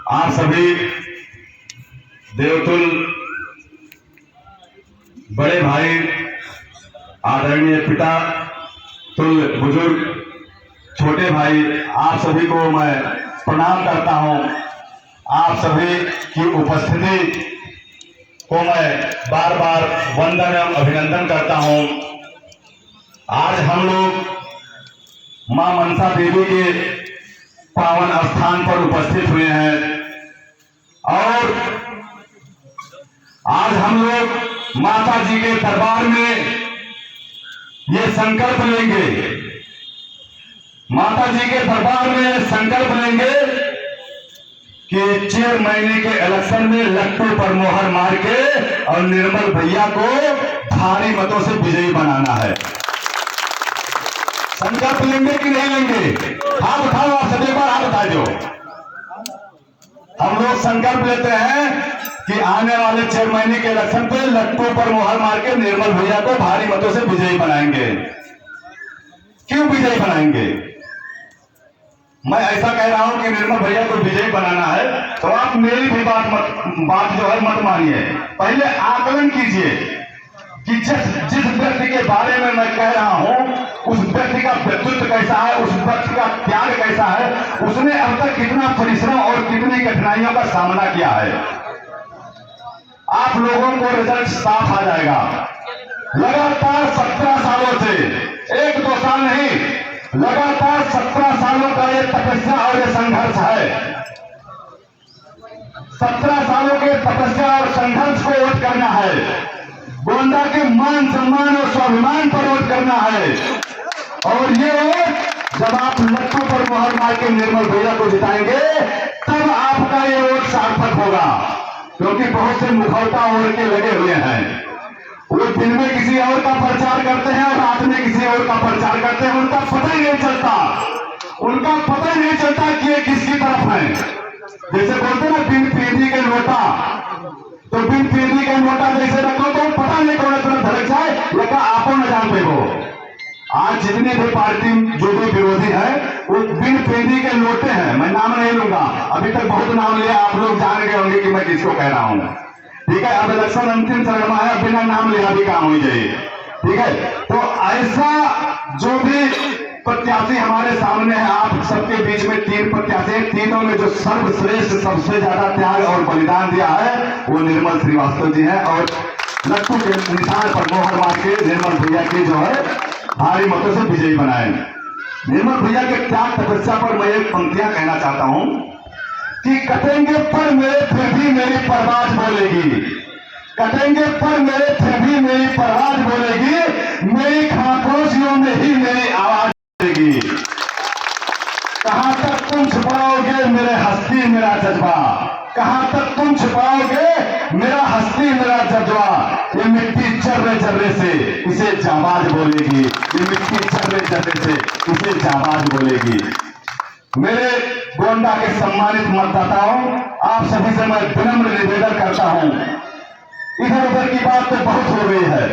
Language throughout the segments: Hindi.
आप सभी देवतुल बड़े भाई, आदरणीय पिता तुल बुजुर्ग छोटे भाई, आप सभी को मैं प्रणाम करता हूं। आप सभी की उपस्थिति को मैं बार बार वंदन एवं अभिनंदन करता हूं। आज हम लोग मां मनसा देवी के पावन स्थान पर उपस्थित हुए हैं और आज हम लोग माता जी के दरबार में ये संकल्प लेंगे, माता जी के दरबार में संकल्प लेंगे कि 4 महीने के इलेक्शन में लट्टू पर मोहर मार के और निर्मल भैया को भारी मतों से विजयी बनाना है। संकल्प लेंगे कि नहीं लेंगे? हाथ उठाओ, आप सभी बार हाथ उठा दो। हम लोग संकल्प लेते हैं कि आने वाले 4 महीने के इलेक्शन पे लट्टू पर मोहर मार के निर्मल भैया को भारी मतों से विजयी बनाएंगे। क्यों विजयी बनाएंगे? मैं ऐसा कह रहा हूं कि निर्मल भैया को विजयी बनाना है तो आप मेरी भी बात जो है मत मानिए। पहले आकलन कीजिए कि जिस व्यक्ति के बारे में मैं कह रहा हूं उस व्यक्ति का व्यक्तित्व कैसा है, उस व्यक्ति का त्याग कैसा है, उसने अब तक कितना परिश्रम और कितनी कठिनाइयों का सामना किया है। आप लोगों को रिजल्ट साफ आ जाएगा। लगातार 17 सालों से, 1-2 साल नहीं, लगातार 17 सालों का ये तपस्या और ये संघर्ष है। 17 सालों के तपस्या और संघर्ष को वोट करना है। गोंडा के मान सम्मान और स्वाभिमान पर वोट करना है। और ये वोट जब आप लट्टू पर मोहर मार के निर्मल भैया को जिताएंगे तब आपका ये वोट सार्थक होगा। क्योंकि बहुत से मुखौटा ओढ़ के लगे हुए हैं, वो दिन में किसी और का प्रचार करते हैं और रात में किसी और का प्रचार करते हैं। उनका पता ही नहीं चलता, उनका पता ही नहीं चलता कि ये किसकी तरफ है। जैसे बोलते ना बिन पीढ़ी के लोटा, तो बिन पीढ़ी के लोटा जैसे रखो तो पता नहीं कौन तरफ धड़क जाए, लेकिन आपको न जानते हो। आज जितनी भी पार्टी जो भी विरोधी है वो बिन पीढ़ी के लोटे हैं। मैं नाम नहीं लूंगा, अभी तक बहुत नाम लिया, आप लोग जान गए होंगे कि मैं किसको कह रहा हूं। ठीक है, अब इलेक्शन अंतिम चरण में है, बिना नाम लिया भी काम हो जाए। ठीक है, तो ऐसा जो भी प्रत्याशी हमारे सामने है, आप सबके बीच में 3 प्रत्याशी हैं, तीनों में जो सर्वश्रेष्ठ सबसे ज्यादा त्याग और बलिदान दिया है वो निर्मल श्रीवास्तव जी है। और लट्टू के निशान पर मोहर मार के निर्मल भैया की जो है भारी मतों से विजयी बनाए। निर्मल भैया के त्याग तपस्या पर मैं एक पंक्तियां कहना चाहता हूं कि कटेंगे पर मेरे फिर भी मेरी परवाज बोलेगी, कटेंगे पर मेरे फिर भी मेरी परवाज बोलेगी, मेरी खामोशियों में ही मेरी आवाज बोलेगी। कहां तक तुम छुपाओगे मेरे हस्ती मेरा जज्बा, कहां तक तुम छुपाओगे मेरा हस्ती मेरा जज्बा। ये मिट्टी चर्रे चर्रे से इसे जाबाज बोलेगी, ये मिट्टी चर्रे चर्रे से इसे जाबाज बोलेगी। मेरे गोंडा के सम्मानित मतदाताओं, आप सभी से मैं विनम्र निवेदन करता हूं, इधर उधर की बात तो बहुत हो गई है।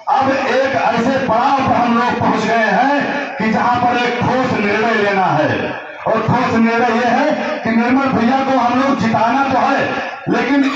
अब एक ऐसे पड़ाव पर हम लोग पहुंच गए हैं कि जहां पर एक ठोस निर्णय लेना है। और ठोस निर्णय यह है कि निर्मल भैया को हम लोग जिताना तो है, लेकिन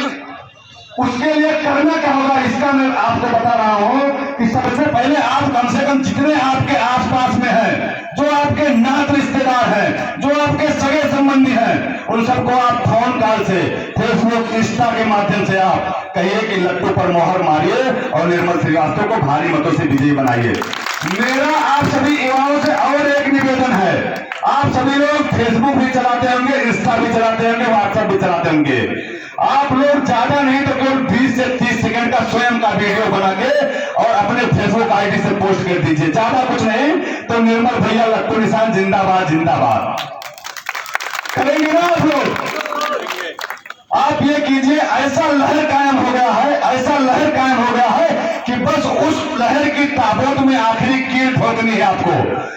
उसके लिए करना क्या होगा इसका मैं आपको बता रहा हूं कि सबसे पहले आप कम से कम जितने आपके आसपास में हैं, जो आपके नात रिश्तेदार हैं, जो आपके सगे संबंधी हैं, उन सबको आप फोन कॉल से, फेसबुक, इंस्टा के माध्यम से आप कहिए कि लट्टू पर मोहर मारिए और निर्मल श्रीवास्तव को भारी मतों से विजयी बनाइए। मेरा आप सभी युवाओं से और एक निवेदन है, आप सभी लोग फेसबुक भी चलाते होंगे, इंस्टा भी चलाते होंगे, व्हाट्सएप भी चलाते होंगे। आप लोग ज्यादा नहीं तो केवल 20 से 30 सेकंड का स्वयं का वीडियो बना के और अपने फेसबुक आईडी से पोस्ट कर दीजिए, ज्यादा कुछ नहीं तो निर्मल भैया लट्टू निशान जिंदाबाद जिंदाबाद करेंगे ना आप लोग। आप ये कीजिए, ऐसा लहर कायम हो गया है, ऐसा लहर कायम हो गया है कि बस उस लहर की ताबूत में आखिरी कील ठोकनी है आपको।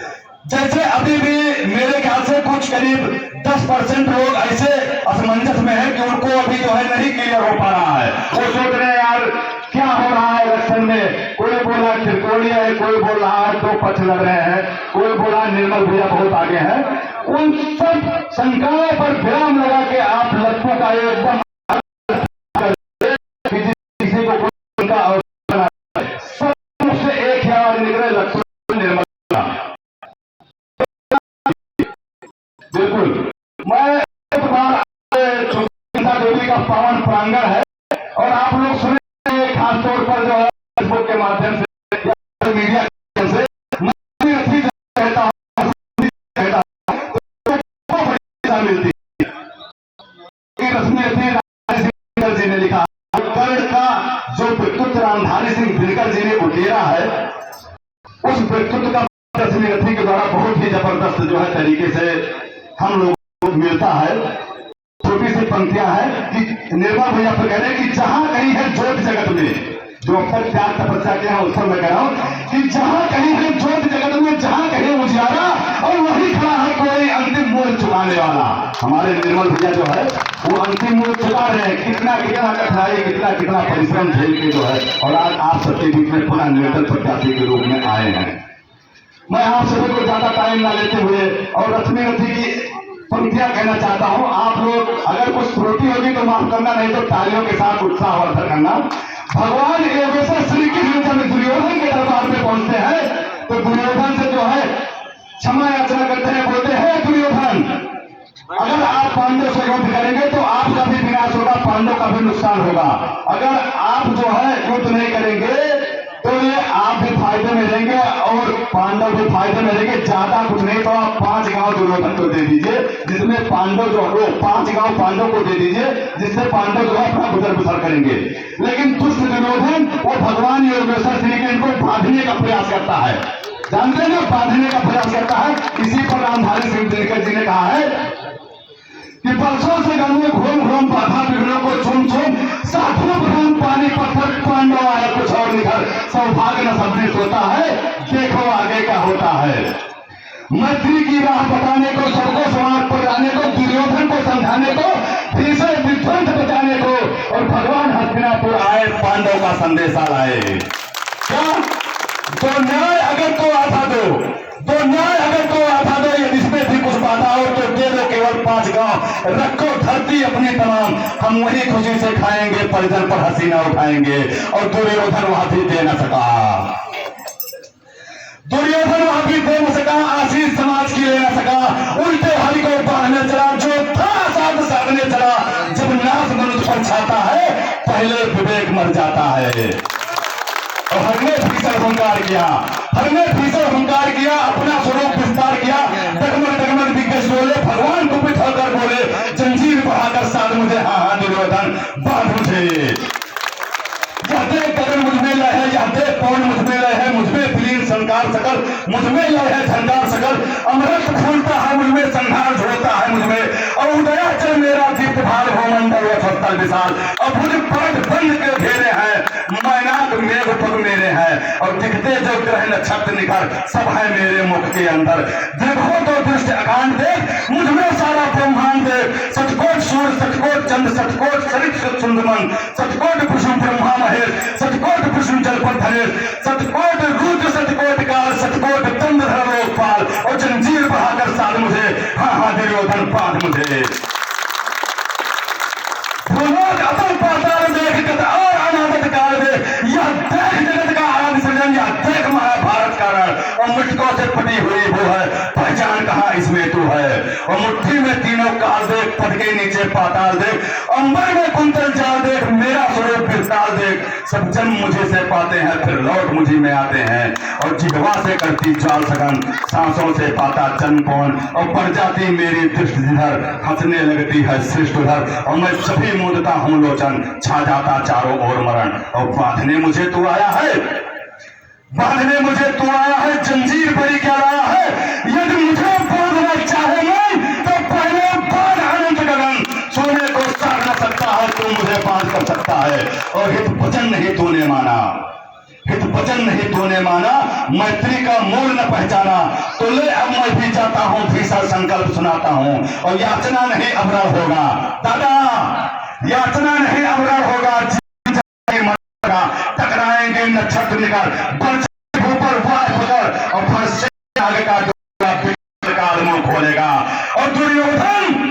जैसे अभी भी मेरे ख्याल से कुछ करीब 10% लोग ऐसे असमंजस में हैं कि उनको अभी जो है नहीं क्लियर हो पा रहा है। वो सोच रहे हैं यार क्या हो रहा है इलेक्शन में, कोई बोला त्रिकोणीय है, कोई बोल रहा है 2 पक्ष लग रहे हैं, कोई बोला निर्मल भैया बहुत आगे है। उन सब शंकाओं पर विराम लगा के आप लट्टू का एकदम किसी को उनका सबसे एक ही आवाज निकले, लट्टू निर्मला। बिल्कुल, मैं एक बार देवी का पावन प्रांगण है और आप लोग सुने खासतौर पर जो है फेसबुक के माध्यम से मीडिया से कहता हूं मिलती रश्मि जी ने लिखा, कर्ण का जो व्यक्तित्व रामधारी सिंह दिनकर जी ने उकेरा है, उस व्यक्तित्व का रश्मि रथी के द्वारा बहुत ही जबरदस्त जो है तरीके से हम लोग को मिलता है। छोटी सी पंक्तियां हैं कि निर्मल भैया पर कह रहे हैं कि जहां कहीं है ज्योत जगत में, जो अब तक त्याग तपस्या किया है उस पर मैं कह रहा हूं कि जहां कहीं है ज्योत जगत में, जहां कहीं उजियारा, और वही खड़ा है कोई अंतिम मूल्य चुकाने वाला। हमारे निर्मल भैया जो है वो अंतिम मूल्य चुका रहे हैं, कितना कितना कठिनाई, कितना कितना परिश्रम झेल के जो है, और आज आप सबके बीच में पुनः निर्दल प्रत्याशी के रूप में आए हैं। मैं आप सभी को ज्यादा टाइम न लेते हुए और रश्मि रथी की पंक्तियां कहना चाहता हूं। आप लोग अगर कुछ त्रुटि होगी तो माफ करना, नहीं तो तालियों के साथ उत्साहवर्धन करना। भगवान योगेश्वर श्री कृष्ण जब दुर्योधन के दरबार में पहुंचते हैं तो दुर्योधन से जो है क्षमा याचना करते हैं, बोलते हैं दुर्योधन, अगर आप पांडव से युद्ध करेंगे तो आपका भी विनाश होगा, पांडव का भी नुकसान होगा। अगर आप जो है युद्ध नहीं करेंगे तो ये आप भी फायदे में रहेंगे और पांडव भी फायदे में रहेंगे। ज्यादा कुछ नहीं तो आप 5 गांव दुर्योधन को दे दीजिए, जिसमें पांडव जो है 5 गांव पांडव को दे दीजिए, जिससे पांडव जो है अपना गुजर बसर करेंगे। लेकिन दुष्ट दुर्योधन वो भगवान योगेश्वर श्री कृष्ण को बांधने का प्रयास करता है, जानते हैं ना, बांधने का प्रयास करता है। इसी पर रामधारी सिंह दिनकर जी ने कहा है कि बरसों से गंगे घूम घूम बाधा बिघड़ों को चुम चुम, साधु भ्रम पानी पत्थर पांडव आया कुछ और निखर, सौभाग्य न सदृश होता है, देखो आगे का होता है। मैत्री की राह बताने को, सबको समाज पर लाने को, दुर्योधन को समझाने को, भीषण विध्वंस बचाने को, और भगवान हस्तिनापुर आए, पांडव का संदेशा लाए। क्या तो न्याय अगर तो आधा दो, तो न्याय अगर तो आधा दो, यदि इसमें भी कुछ बाधा हो तो दे दो केवल 5 गांव, रखो धरती अपनी तमाम, हम वही खुशी से खाएंगे, परिजन पर हंसी न उठाएंगे। और दुर्योधन वहां भी दे न सका, दुर्योधन वहां भी दे न सका, आशीष समाज की ले न सका, उल्टे हरि को बांधने चला, जो था साध साधने चला। जब नाश मनुष्य पर छाता है पहले विवेक मर जाता है। और हमने भीषण हुंकार किया, हमने भीषण हुंकार किया, अपना स्वरूप विस्तार किया, डगमग डगमग दिग्गज बोले, भगवान को बिठाकर बोले, जंजीर बढ़ाकर साध मुझे, हाँ हाँ दुर्योधन बांध मुझे। यह देख गगन मुझमें लय है, यह देख पवन मुझमें लय है, मुझमें विलीन संकार सकल, मुझमें लय है झंकार सकल, अमृत फूलता है मुझमें, संहार झोलता है मुझमें, और उदयाचल मेरा दीप्त भाल भौमंडल वक्षस्थल विशाल, और मुझे पाठ बंद के घेरे हैं, मैनाक मेघ पग मेरे हैं, और दिखते जो ग्रह नक्षत्र निकर, सब है मेरे मुख के अंदर। देखो तो दृष्टि अकांड देख, मुझमें सारा ब्रह्मांड देख, सचकोट सूर्य सचकोट चंद्र सचकोट सरित सुंदमन, सचकोट कुसुम ब्रह्मा महेश, सचकोट कुसुम जल पर धनेश, सचकोट रुद्र सचकोट काल, सचकोट दंड धर लोकपाल, और जंजीर बढ़ाकर साध मुझे, हाँ हाँ दुर्योधन बांध मुझे। अतल पाताल देख और अनादत काल देख, यह देख जगत का आदि सृजन, यह देख महाभारत का रण, और मुट्ठों से फटी हुई वो है पहचान कहाँ इसमें तू है। और मुट्ठी में तीनों काल देख, पद के नीचे पाताल देख, अंबर में कुंतल जाल देख, मेरा स्वरूप विस्तार देख, सब जन्म मुझे से पाते हैं फिर लौट मुझे में आते हैं, और जिह्वा से करती जाल सघन, सांसों से पाता जन्म कौन, और पड़ जाती मेरी दृष्टि जिधर, हंसने लगती है सृष्ट उधर, और मैं सभी मूंदता हूं लोचन, छा जाता चारों ओर मरण, और बांधने मुझे तू आया है, बांधने मुझे तू आया है, जंजीर बड़ी क्या लाया है, यदि मुझे बांधना चाहे नहीं तो पहले बांध अनंत गगन, सोने को सार न सकता है तू मुझे बांध कर सकता है। और हित वचन नहीं तूने माना, हित वचन नहीं तूने माना, मैत्री का मूल न पहचाना, तो ले अब मैं भी जाता हूं, भीषण संकल्प सुनाता हूं, और याचना नहीं अबरल होगा दादा, याचना नहीं अबरल होगा, टकराएंगे नक्षत्र निकल, ऊपर वाय पकड़, और फिर से आगे का मुंह खोलेगा। और दुर्योधन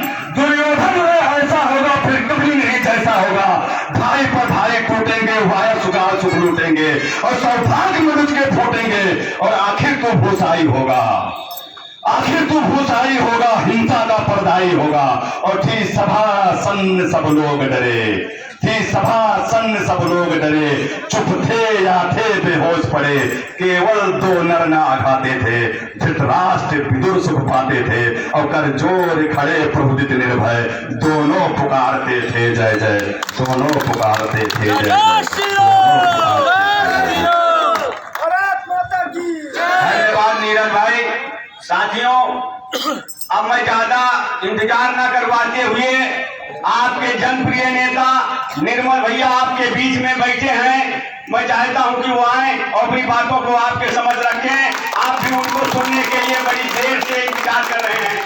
ऐसा होगा फिर कभी नहीं जैसा होगा। भाई पर भाई टूटेंगे, वाया सुगार सुख लूटेंगे और सौभाग्य में रुझ के फूटेंगे और आखिर तो भूसाई होगा, आखिर तो भूसाई होगा, हिंसा का पर्दाई होगा। और थी सभा सन्न सब लोग डरे, थी सभा सन्न सब लोग डरे, चुप थे या थे बेहोश पड़े, केवल दो नर ना आघाते थे, धृतराष्ट्र विदुर सुख पाते थे और कर जोर खड़े प्रभुदित निर्भय, दोनों पुकारते थे जय जय, दोनों पुकारते थे जय जय। धन्यवाद नीरज भाई। साथियों, अब मैं ज्यादा इंतजार न करवाते हुए आपके जनप्रिय नेता निर्मल भैया आपके बीच में बैठे हैं, मैं चाहता हूं कि वो आए और अपनी बातों को आपके समझ रखें। आप भी उनको सुनने के लिए बड़ी देर से इंतजार कर रहे हैं।